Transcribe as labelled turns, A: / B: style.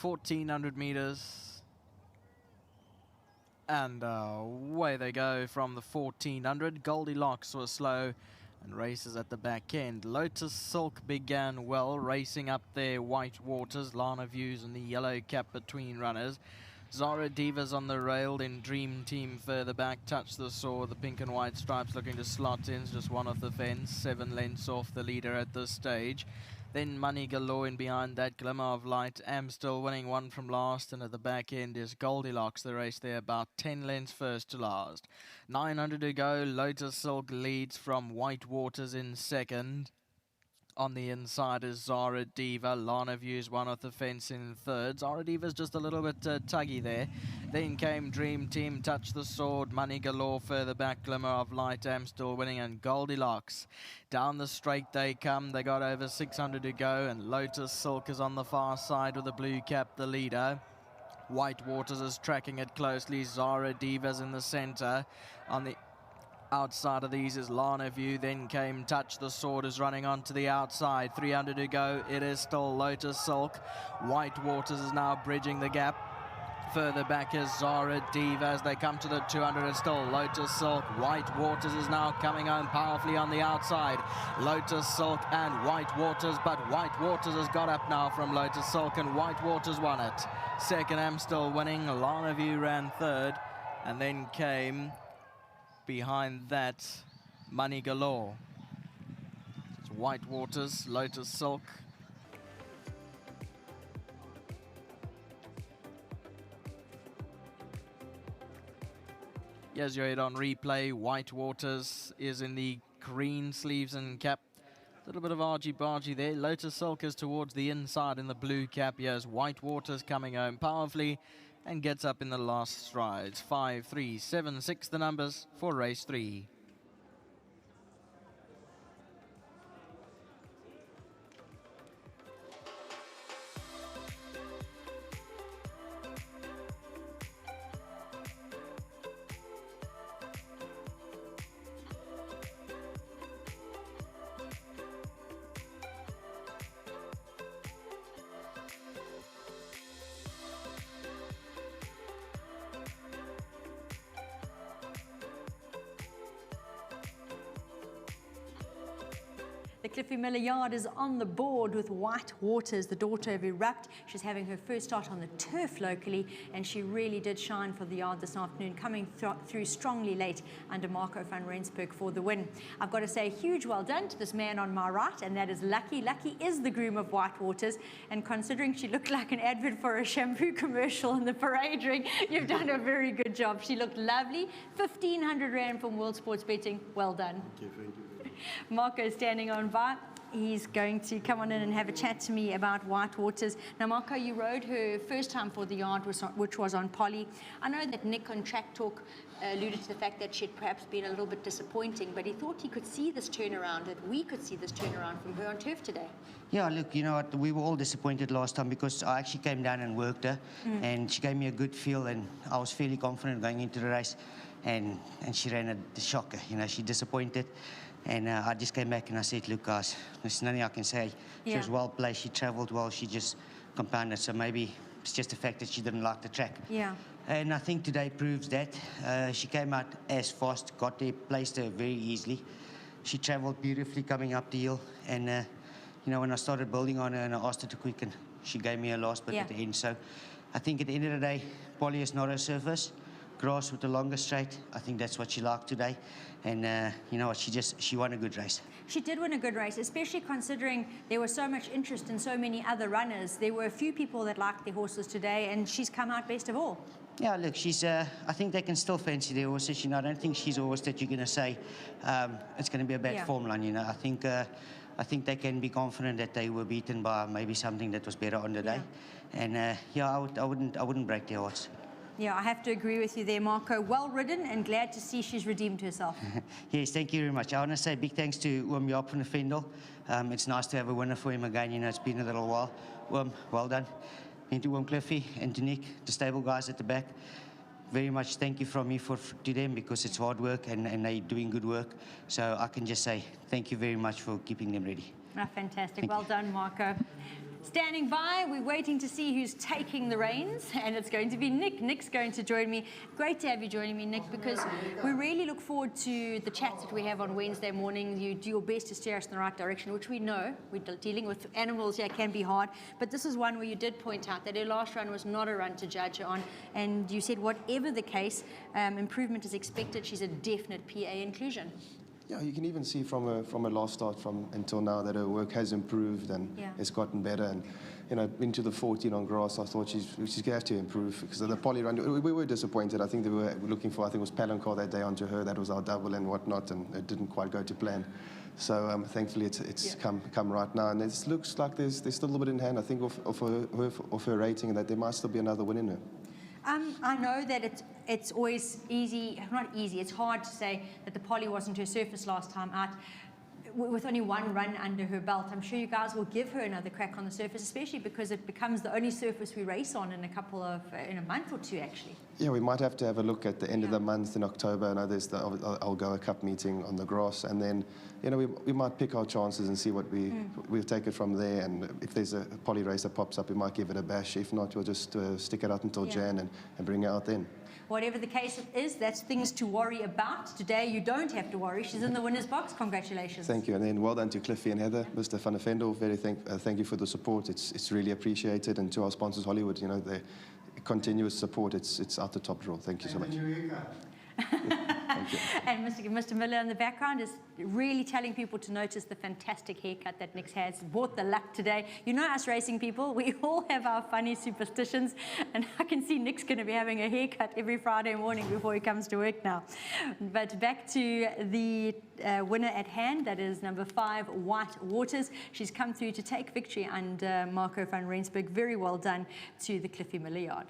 A: 1,400 meters. And away they go from the 1,400. Goldilocks was slow and races at the back end. Lotus Silk began well, racing up there. White Waters, Lana Views and the yellow cap between runners. Zara Divas on the rail, then Dream Team further back. Touch the Sword, the pink and white stripes looking to slot in, just one off the fence, 7 lengths off the leader at this stage. Then Money Galore in behind that, Glimmer of Light. Am still winning one from last, and at the back end is Goldilocks. The race there about 10 lengths first to last. 900 to go. Lotus Silk leads from White Waters in second. On the inside is Zara Diva. Lana Views one off the fence in third. Zara Diva's just a little bit tuggy there. Then came Dream Team, Touch the Sword, Money Galore further back, Glimmer of Light, Am still winning, and Goldilocks. Down the straight they come. They got over 600 to go, and Lotus Silk is on the far side with the blue cap, the leader. White Waters is tracking it closely. Zara Diva's in the center. On the outside of these is Lana View, then came Touch the Sword, is running onto the outside. 300 to go, it is still Lotus Silk. White Waters is now bridging the gap. Further back is Zara Diva as they come to the 200. It's still Lotus Silk. White Waters is now coming home powerfully on the outside. Lotus Silk and White Waters, but White Waters has got up now from Lotus Silk, and White Waters won it. Second, Am still winning. Lana View ran third, and then came behind that Money Galore. It's White Waters, Lotus Silk. As you heard on replay, White Waters is in the green sleeves and cap. A little bit of argy-bargy there. Lotus Silk is towards the inside in the blue cap. Here's White Waters coming home powerfully and gets up in the last strides. 5, 3, 7, 6 the numbers for race 3.
B: The Cliffy Miller Yard is on the board with White Waters, the daughter of Erupt. She's having her first start on the turf locally, and she really did shine for the yard this afternoon, coming through strongly late under Marco van Rensburg for the win. I've got to say a huge well done to this man on my right, and that is Lucky. Lucky is the groom of White Waters, and considering she looked like an advert for a shampoo commercial in the parade ring, you've done a very good job. She looked lovely. 1,500 Rand from World Sports Betting. Well done.
C: Thank you.
B: Marco standing on by. He's going to come on in and have a chat to me about White Waters. Now, Marco, you rode her first time for the yard, which was on Polly. I know that Nick on Track Talk alluded to the fact that she'd perhaps been a little bit disappointing, but he thought he could see this turnaround, that we could see this turnaround from her on turf today.
D: Yeah, look, you know what, we were all disappointed last time because I actually came down and worked her, and she gave me a good feel, and I was fairly confident going into the race, and she ran a shocker. You know, she disappointed. And I just came back and I said, look, guys, there's nothing I can say. She was well placed, she travelled well, she just compounded. So maybe it's just the fact that she didn't like the track.
B: Yeah.
D: And I think today proves that. She came out as fast, got there, placed her very easily. She travelled beautifully coming up the hill. And, you know, when I started building on her and I asked her to quicken, she gave me a last bit at the end. So I think at the end of the day, Polly is not her surface. Grass with the longer straight, I think that's what she liked today. And you know what, she won a good race.
B: She did win a good race, especially considering there was so much interest in so many other runners. There were a few people that liked their horses today, and she's come out best of all.
D: Yeah, look, she's. I think they can still fancy their horses. You know, I don't think she's a horse that you're going to say it's going to be a bad form line. You know, I think they can be confident that they were beaten by maybe something that was better on the day. And yeah, I wouldn't break their hearts.
B: Yeah, I have to agree with you there, Marco. Well ridden, and glad to see she's redeemed herself.
D: Yes, thank you very much. I want to say big thanks to Jaap van der Vendel. It's nice to have a winner for him again. You know, it's been a little while. Well done. And to Cliffy and to Nick, the stable guys at the back. Very much thank you from me to them, because it's hard work and they're doing good work. So I can just say thank you very much for keeping them ready.
B: Fantastic. Well done, Marco. Standing by, we're waiting to see who's taking the reins, and it's going to be Nick. Nick's going to join me. Great to have you joining me, Nick, because we really look forward to the chats that we have on Wednesday morning. You do your best to steer us in the right direction, which we know. We're dealing with animals here, can be hard, but this is one where you did point out that her last run was not a run to judge her on, and you said whatever the case, improvement is expected. She's a definite PA inclusion.
C: Yeah, you can even see from her last start until now that her work has improved and it's gotten better. And into the 14 on grass, I thought she's going to have to improve because of the poly run. We were disappointed. I think they were looking for, I think it was Palancar that day onto her. That was our double and whatnot, and it didn't quite go to plan. So thankfully it's come right now, and it looks like there's still a little bit in hand. I think of her rating, and that there might still be another win in her.
B: I know that it's always easy, not easy, it's hard to say that the poly wasn't her surface last time out. With only one run under her belt, I'm sure you guys will give her another crack on the surface, especially because it becomes the only surface we race on in a month or two, actually. Yeah,
C: we might have to have a look at the end of the month in October. I know there's the Algoa Cup meeting on the grass, and then we might pick our chances and see what we'll take it from there. And if there's a poly race that pops up, we might give it a bash. If not, we'll just stick it out until Jan and bring it out then.
B: Whatever the case is, that's things to worry about. Today, you don't have to worry. She's in the winner's box. Congratulations.
C: Thank you. And then well done to Cliffy and Heather. Mr. Van der Vendel, thank you for the support. It's really appreciated. And to our sponsors, Hollywood, the continuous support, it's out the top draw. Thank you so much. Thank you.
B: And Mr. Miller in the background is really telling people to notice the fantastic haircut that Nick has. Brought the luck today. You know us racing people, we all have our funny superstitions, and I can see Nick's going to be having a haircut every Friday morning before he comes to work now. But back to the winner at hand, that is number 5, White Waters. She's come through to take victory under Marco van Rensburg. Very well done to the Cliffy Miller Yard.